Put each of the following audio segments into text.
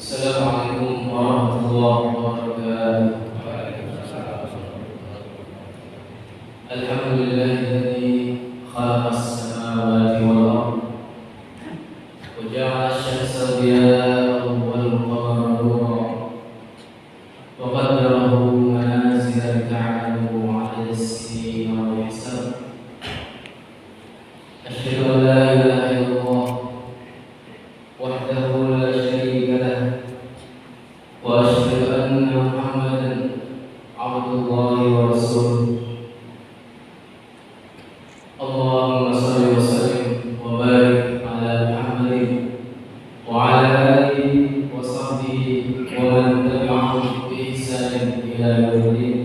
Assalamualaikum warahmatullahi wabarakatuh. Alhamdulillahilladzi khalaqas samawati wal ardh wa ja'ala asy-syamsa diya'an wal qamara nuran wa qaddarahu manazila lita'lamu 'adada as-sinina wal hisab. Asyhadu an la ilaha illallah wahdahu la syarika lah wa asyhadu anna Muhammadan abdullahi wa rasuluh. Allahumma shalli wa sallim wa barik ala Muhammadin wa ala alihi wa sahbihi wa man tabi'ahum bi ihsanin ila yaumil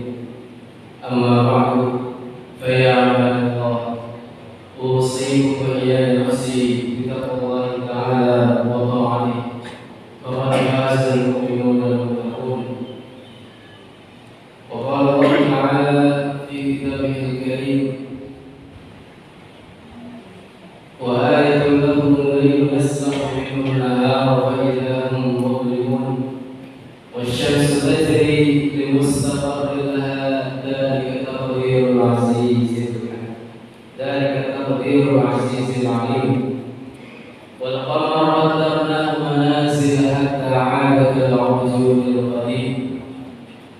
amma ba'du. Fa ya ibadallah, usikum wa iyaya nafsi bi taqwallahi ta'ala wa ta'atihi faqad faza al-mu'minuna al-muttaqun. Wa qala Allah ta'ala fi kitabihi al-karim: wa ayatun lahum al-laylu naslahu minhu an-nahara fa idha hum mudlimun wash-shamsu tajri li mustaqarrin laha dhalika taqdirul azizil alim. Wal qamara qaddarnahu manazila hatta 'ada kal-'urjunil qadim.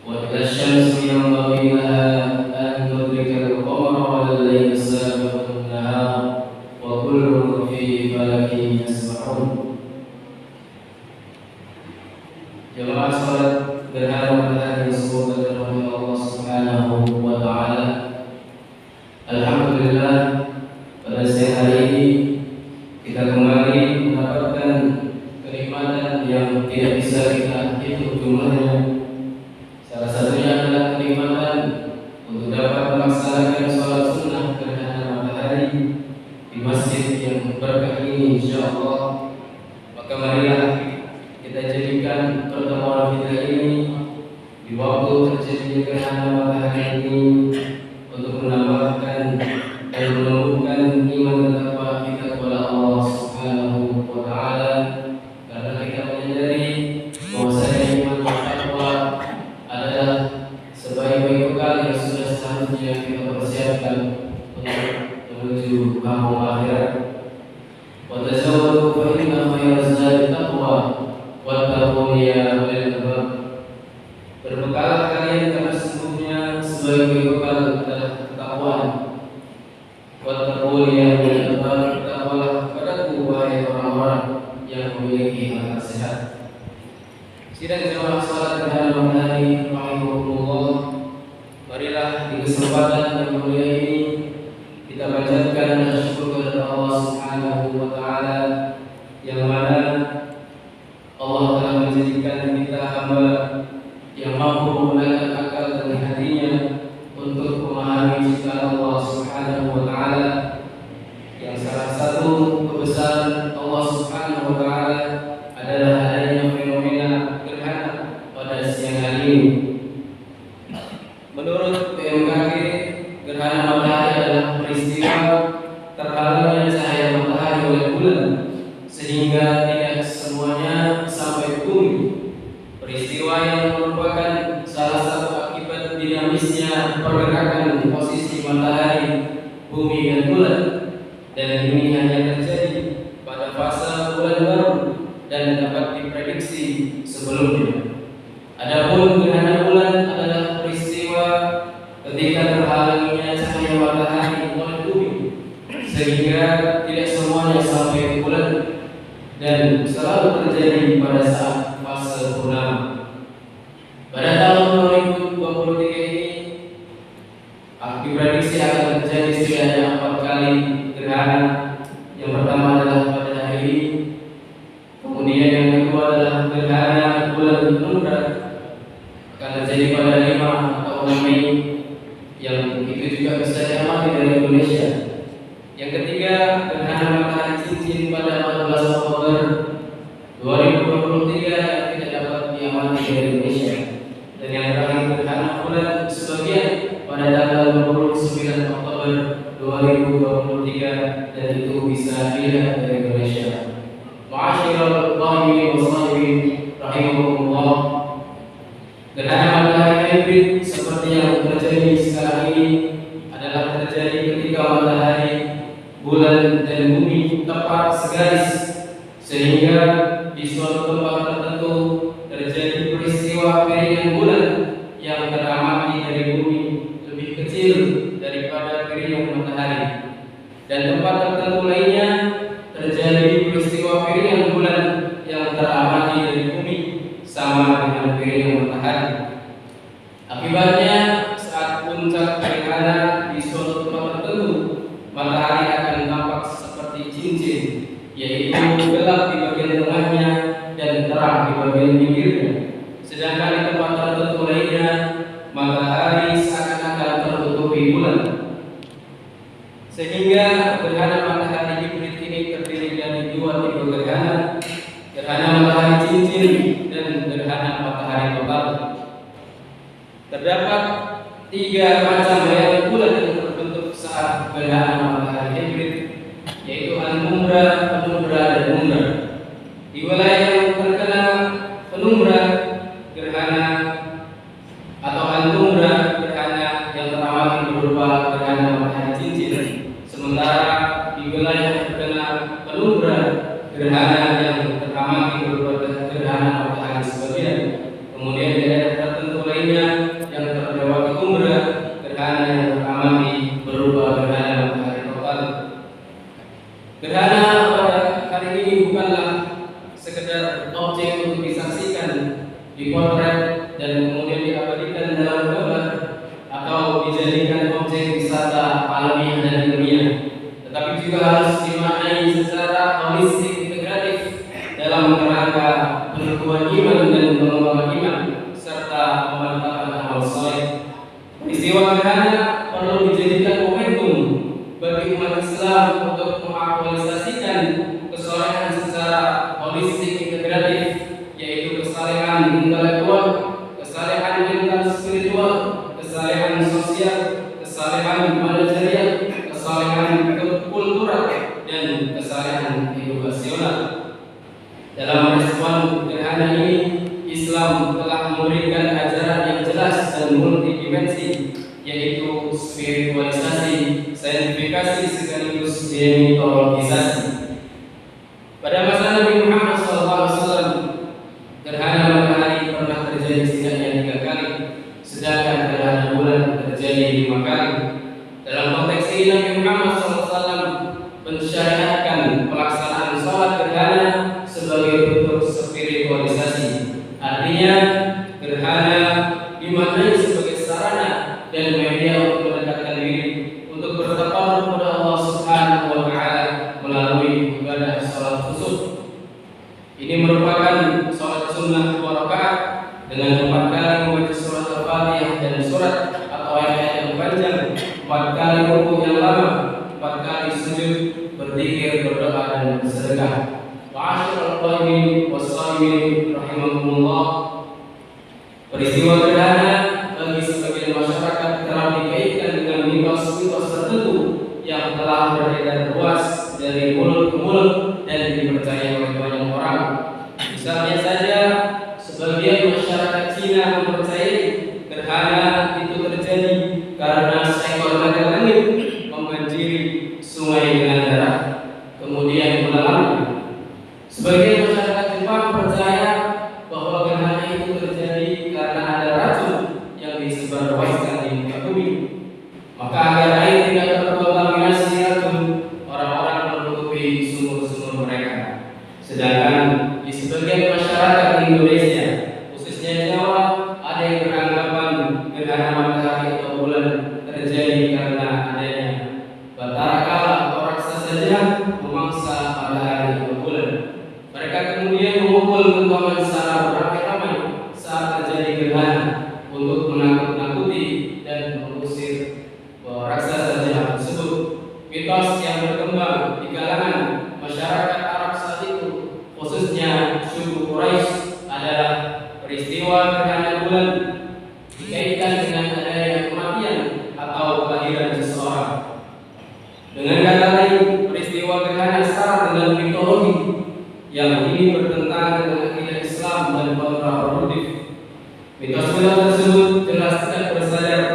Wa asy-syamsu yanbaghi laha an tudrika al-qamara wa al-laylu sabiqun nahar wa kullun fi falakin yasbahun. Jemaah salat gerhana matahari yang semoga dirahmati Allah Subhanahu wa ta'ala. Alhamdulillah, pada siang hari ini kita kembali mendapatkan kenikmatan yang tidak bisa kita hitung jumlahnya. Salah satunya adalah kenikmatan untuk dapat melaksanakan sholat sunnah gerhana matahari di masjid yang berkah ini, insyaallah. Maka marilah kita jadikan pertemuan kita ini di waktu terjadinya gerhana matahari ini untuk menambahkan dan menumbuhkan iman dan takwa kita kepada Allah Subhanahu wa ta'ala, karena kita menyadari bahwasanya iman dan takwa adalah sebaik-baik bekal yang sudah seharusnya kita persiapkan untuk menuju kampung akhirat. Wa tazawwadu fa inna khairaz zadi taqwa wattaquni ya ulil albab. Berbekallah kalian karena sesungguhnya sebaik-baik bekal adalah ketakwaan. Wattaquni ya ulil albab, bertakwalah kepadaku wahai orang-orang yang memiliki akal sehat. Sidang jemaah salat gerhana matahari rahimahullah, marilah di kesempatan yang mulia ini kita panjatkan syukur kepada Allah Subhanahu wa ta'ala, yang mana Allah telah menjadikan kita hamba yang mampu menggunakan akal dan hatinya untuk memahami ciptaan Allah Subhanahu wa ta'ala, yang salah satu kebesaran Allah Subhanahu wa ta'ala adalah adanya fenomena gerhana pada siang hari ini. Menurut BMKG, gerhana matahari adalah peristiwa terhalangnya cahaya matahari oleh bulan sehingga tidak semuanya sampai bumi. Peristiwa yang merupakan salah satu akibat dinamisnya pergerakan posisi matahari, bumi dan bulan, dan ini hanya terjadi pada fase bulan baru dan dapat diprediksi sebelumnya. Adapun gerhana bulan adalah peristiwa ketika terhalanginya cahaya matahari oleh bumi sehingga tidak semuanya sampai bulan, dan selalu terjadi pada saat fase purnama. Pada tahun 2023 ini diprediksi akan terjadi setidaknya 4 kali gerhana. Yang pertama adalah pada hari gerhana bulan penumbra akan terjadi pada 5 atau 6 Mei, yang itu juga bisa diamati dari Indonesia. Yang ketiga, gerhana matahari cincin pada 14 Oktober 2023 yang tidak dapat diamati dari Indonesia. Dan yang terakhir, gerhana bulan sebagian pada tanggal 29 Oktober 2023 dan itu bisa dilihat dari Indonesia. Ma'asyiral qaimin wa shaimin rahimakumullah. Gerhana matahari hibrid seperti yang terjadi sekarang ini adalah terjadi ketika matahari, bulan dan bumi tepat segaris, sehingga di suatu tempat tertentu terjadi peristiwa piringan bulan yang teramati dari bumi lebih kecil daripada piringan matahari, dan tempat tertentu lainnya terjadi peristiwa piringan bulan yang teramati dari bumi sama dengan piringan matahari. Akibatnya, saat puncak gerhana di suatu tempat tertentu, matahari akan tampak seperti cincin, yaitu gelap di bagian tengahnya dan terang di bagian pinggirnya. Sedangkan di tempat tertentu lainnya, matahari seakan-akan tertutupi bulan. Sehingga gerhana matahari hibrid ini terdiri dari 2 tipe gerhana: gerhana matahari cincin dan gerhana matahari total. Terdapat 3 macam bayangan bulan yang terbentuk saat gerhana matahari hibrid, yaitu al-mumbra, penumbra, dan mumbra. Di wilayah yang terkena penumbra, gerhana atau al-mumbra, gerhana yang teramati berupa gerhana matahari cincin. Sementara di wilayah yang terkena penumbra, gerhana yang teramati berupa gerhana matahari sebagian. Kemudian di daerah tertentu lainnya yang terlewati umbra, gerhana yang teramati berupa gerhana matahari total. Gerhana pada hari ini bukanlah sekedar objek untuk disaksikan, dipotret, dan kemudian diabadikan dalam gambar atau dijadikan objek wisata alamiah dan ilmiah, tetapi juga harus dimaknai secara holistik integratif dalam kerangka peneguhan iman dan pengembangan iman serta pemantapan amal saleh. Peristiwa gerhana perlu dijadikan momentum bagi umat Islam untuk mengaktualisasikan kesolehan secara holistik integratif, yaitu kesalehan intelektual, kesalehan mental spiritual, kesalehan sosial, kesalehan manajerial, kesalehan kultural, dan kesalehan edukasional. Dalam respon gerhana ini, Islam telah memberikan ajaran yang jelas dan multidimensi, yaitu spiritualisasi, saintifikasi, sekaligus demitologisasi. Pada masa Nabi Muhammad SAW, gerhana matahari pernah terjadi setidaknya 3 kali, sedangkan gerhana bulan terjadi 5 kali. Dalam konteks ini, Nabi Muhammad SAW mensyariatkan pelaksanaan sholat gerhana sebagai bentuk spiritualisasi. Artinya, gerhana dimaknai sebagai sarana dan media untuk mendekatkan diri, untuk bertakarub kepada Allah Subhanahu wa Ta'ala melalui ibadah sholat khusus. Ini merupakan sholat sunnah 2 rakaat dengan 4 kali membaca surat Al-Fatihah dan surat atau ayat yang panjang, 4 kali rukuk yang lama, 4 kali sujud, berzikir, berdoa, dan bersedekah. Ma'asyiral qaimin wa shaimin rahimakumullah. Peristiwa gerhana bagi sebagian masyarakat kerap dikaitkan dengan mitos-mitos tertentu yang telah beredar luas dari mulut ke mulut dan dipercaya oleh banyak orang. Misalnya saja, sebagian masyarakat Cina mempercayai gerhana itu terjadi karena seekor naga langit membanjiri sungai dengan darah, kemudian menelannya. Sebagian masyarakat Jepang percaya bahwa gerhana itu terjadi karena ada racun yang disebarluaskan di muka bumi. Maka agar air tidak terkontaminasi racun, orang-orang menutupi sumur-sumur mereka. Sedangkan di sebagian masyarakat Indonesia, khususnya Jawa, ada yang beranggapan gerhana matahari atau bulan terjadi karena adanya batara kala atau raksasa jahat memangsa matahari atau bulan. Mereka kemudian memukul membangun keuangan secara beramai-ramai saat terjadi gerhana untuk menakut-nakuti dan mengusir raksasa jahat tersebut. Mitos yang berkembang di kalangan masyarakat Arab saat itu, khususnya suku Quraisy, adalah peristiwa gerhana bulan dikaitkan dengan adanya kematian atau kelahiran seseorang. Dengan kata lain, peristiwa gerhana syarat dengan mitologi yang ini bertentangan dengan akidah Islam dan kontraproduktif. Mitos-mitos tersebut jelas tidak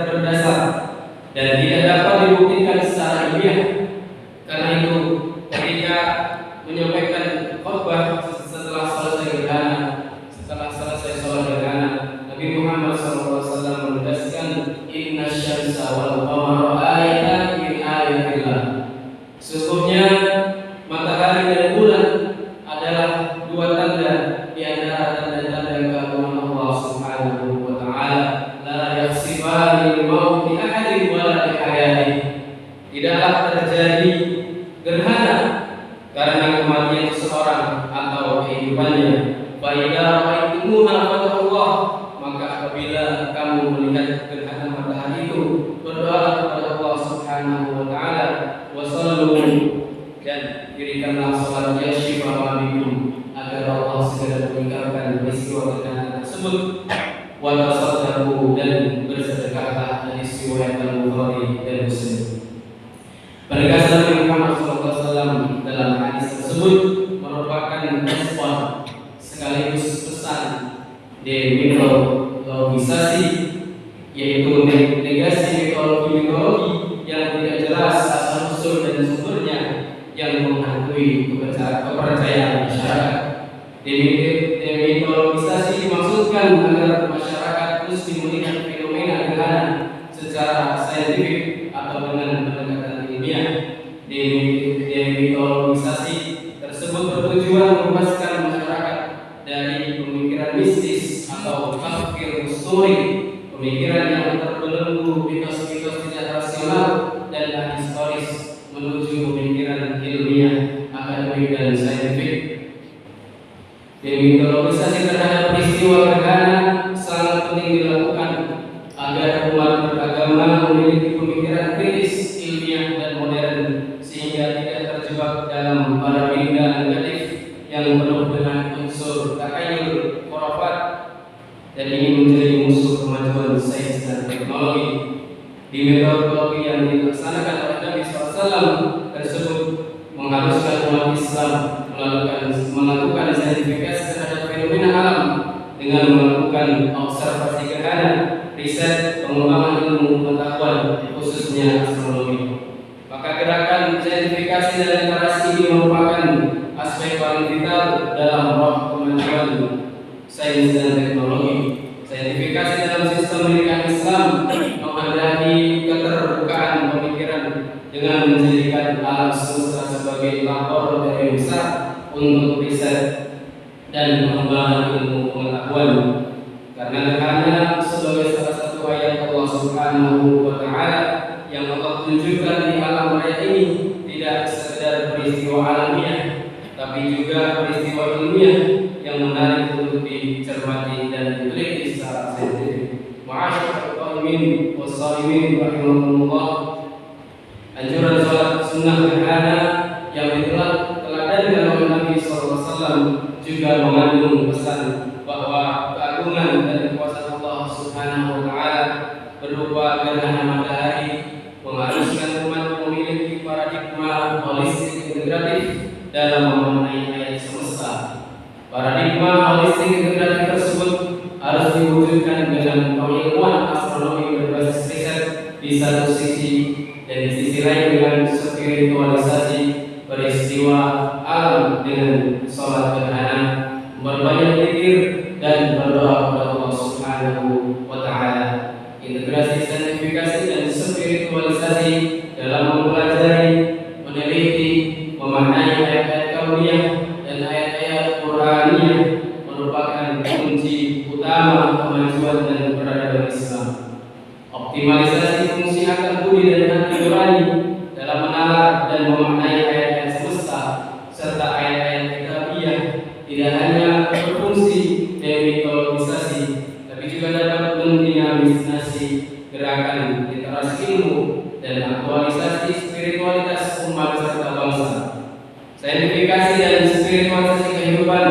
berdasar dan tidak dapat dibuktikan secara ilmiah. Karena itu, ketika menyampaikan khutbah setelah selesai sholat gerhana, Nabi Muhammad SAW menegaskan, Inna syamsa wal qamara ayatan min ayatillah. Sesungguhnya matahari dan bulan adalah dua tanda di antara tanda-tanda keagungan Allah Subhanahu wa taala. La yakhsifani al-maut li ahadin wa la li hayatihi. Tidaklah terjadi gerhana karena kematian seseorang atau kehidupannya. Fa idza ra'aytumuha fadhkurullah, maka apabila kamu melihat gerhana matahari itu, berdoalah kepada Allah Subhanahu wa taala, wa sallu, dan dirikanlah salat ya syifa bikum, agar Allah segera meninggalkan peristiwa gerhana tersebut. Wa tasaddaqu, dan bersedekahlah. Hadis riwayat Al-Bukhari dan Muslim. Penegasan Nabi Muhammad SAW dalam hadis tersebut merupakan respon sekaligus pesan demitologisasi, yaitu negasi mitologi yang tidak jelas asal usul dan sumbernya yang menghantui kepercayaan masyarakat. Demitologisasi dimaksudkan agar masyarakat muslim melihat fenomena gerhana secara saintifik atau dengan pendekatan ilmiah. Demitologisasi tersebut bertujuan membebaskan masyarakat dari pemikiran mistis atau kafir usturi, pemikiran yang terbelenggu mitos-mitos tidak rasional dan ahistoris, menuju pemikiran ilmiah, akademik dan saintifik. Demitologisasi terhadap peristiwa gerhana sangat penting dilakukan agar umat beragama memiliki pemikiran kritis, ilmiah dan modern, sehingga tidak terjebak dalam paradigma negatif yang penuh dengan unsur takhayul, khurafat, dan ingin menjadi musuh kemajuan sains dan teknologi. Di metodologi yang dilaksanakan oleh Nabi SAW tersebut mengharuskan umat Islam melakukan saintifikasi terhadap fenomena alam dengan melakukan observasi gerhana, riset, pengembangan ilmu pengetahuan, khususnya astronomi. Maka gerakan saintifikasi dan literasi ini merupakan aspek paling vital dalam roh kemajuan sains dan teknologi. Saintifikasi dalam sistem pendidikan Islam menghendaki keterbukaan pemikiran dengan menjadikan alam semesta sebagai laboratorium besar untuk riset dan pengembangan ilmu pengetahuan. Karena gerhana sebagai salah satu ayat Allah Subhanahu wa taala yang Allah tunjukkan di alam raya ini tidak sekedar peristiwa alamiah, tapi juga peristiwa ilmiah yang menarik untuk dicermati dan diteliti secara saintifik. Ma'asyiral qaimin wassalimin rahimakumullah. Anjuran salat sunnah gerhana yang diteladankan oleh Nabi SAW juga mengandung pesan bahwa keagungan dan kekuasaan Allah Subhanahu wa taala berupa gerhana matahari mengharuskan umat memiliki paradigma holistik integratif dalam memaknai ayat semesta. Paradigma holistik integratif tersebut harus diwujudkan dengan pengilmuan astronomi berbasis riset di satu sisi, dan di sisi lain dengan spiritualisasi peristiwa alam dengan sholat gerhana, berbanyak zikir dan berdoa kepada Allah Subhanahu wa taala. Integrasi saintifikasi dan spiritualisasi dalam mempelajari, meneliti, memaknai ayat-ayat kauniyah dan ayat-ayat Qur'aniyah merupakan kunci utama kemajuan dan peradaban Islam. Optimalisasi fungsi akal budi dan hati nurani dalam menalar dan memaknai ayat-ayat semesta serta ayat-ayat kitabiyah tidak hanya stabilisasi spiritualitas umat serta bangsa. Saintifikasi dan spiritualisasi kehidupan,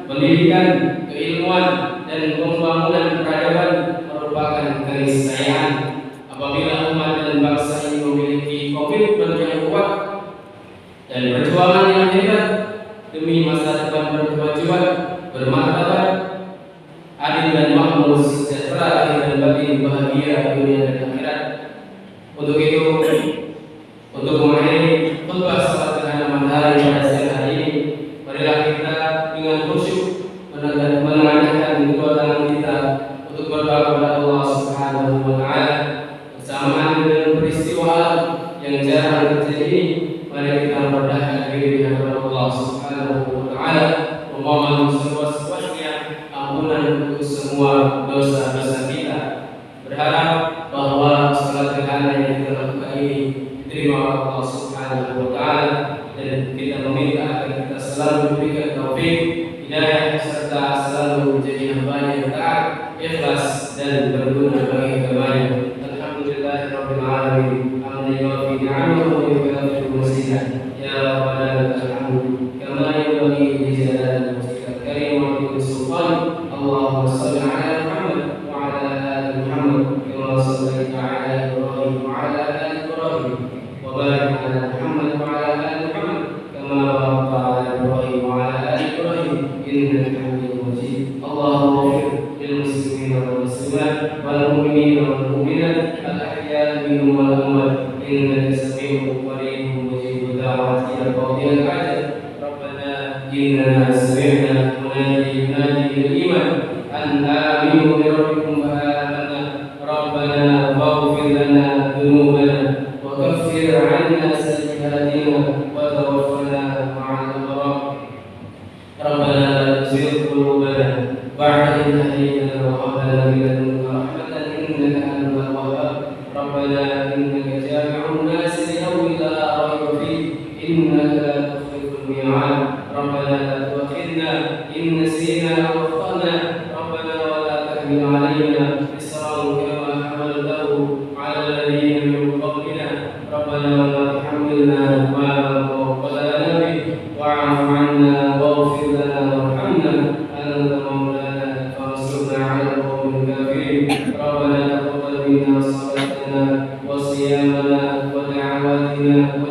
pendidikan, keilmuan, dan pembangunan peradaban merupakan keniscayaan apabila umat dan bangsa ini memiliki komitmen yang kuat dan perjuangan yang hebat demi masa depan berkewajiban, bermartabat, adil dan makmur, sejahtera lahir dan batin, bahagia dunia dan akhirat. Untuk itu, untuk mengakhiri khutbah salat gerhana matahari pada siang hari ini, marilah kita dengan khusyuk menengadahkan kedua tangan kita untuk berdoa kepada Allah Subhanahu wa Ta'ala. Bersamaan dengan peristiwa alam yang jarang terjadi ini, mari kita merendahkan diri di hadapan Allah Subhanahu wa Ta'ala, memohon seluas-luasnya ampunan untuk semua dosa-dosa kita, berharap bahwa salat gerhana yang kita lakukan ini diterima oleh Allah Subhanahu wa Ta'ala, dan kita meminta agar kita selalu diberikan taufik, hidayah, serta selalu menjadi hamba yang taat, ikhlas, dan berguna bagi agamanya. Alhamdulillahirabbil alamin. Hamdan yuwafi ni'amahu wa yukafi'u mazidah. Ya rabbana lakal hamdu kama yanbaghi li jalali wajhikal karim wa li sultan. Allahumma shalli ala Muhammad wa ala ali Muhammad kama shallaita ala Ibrahim wa ala ali Ibrahim, wa barik ala Muhammad wa ala ali Muhammad kama barakta ala Ibrahim wa ala ali Ibrahim innaka Hamidum Majid. Allahumma ighfir lil muslimin wal muslimat wal mu'minin wal mu'minat al ahya'i minhum wal amwat innaka sami'un qaribun mujibud da'wati ya qadiyal hajat. Rabbana innana sami'na munadi yunadi lil iman an aminu bi rabbikum fa amanna. Rabbana faghfir lana dhunubana wa kaffir 'anna sayyi'atina wa tawaffana ma'al abrar. Rabbana la tuzigh qulubana ba'da idh hadaytana wa hab lana min ladunka rahmatan innaka antal wahhab. Rabbana innaka jami'un nas li yawmin la rayba fihi innaka la tukhliful mi'ad. Rabbana la tu'akhidhna in nasina aw akhtana. Rabbana wa la tahmil 'alaina isran kama hamaltahu 'ala alladhina min qablina. Rabbana wa la tuhammilna ma la taqata lana bihi wa'fu 'anna waghfir lana warhamna anta maulana fansurna 'ala al-qawmil kafirin. Rabbana taqabbal minna salatana wa siyamana wa da'awatina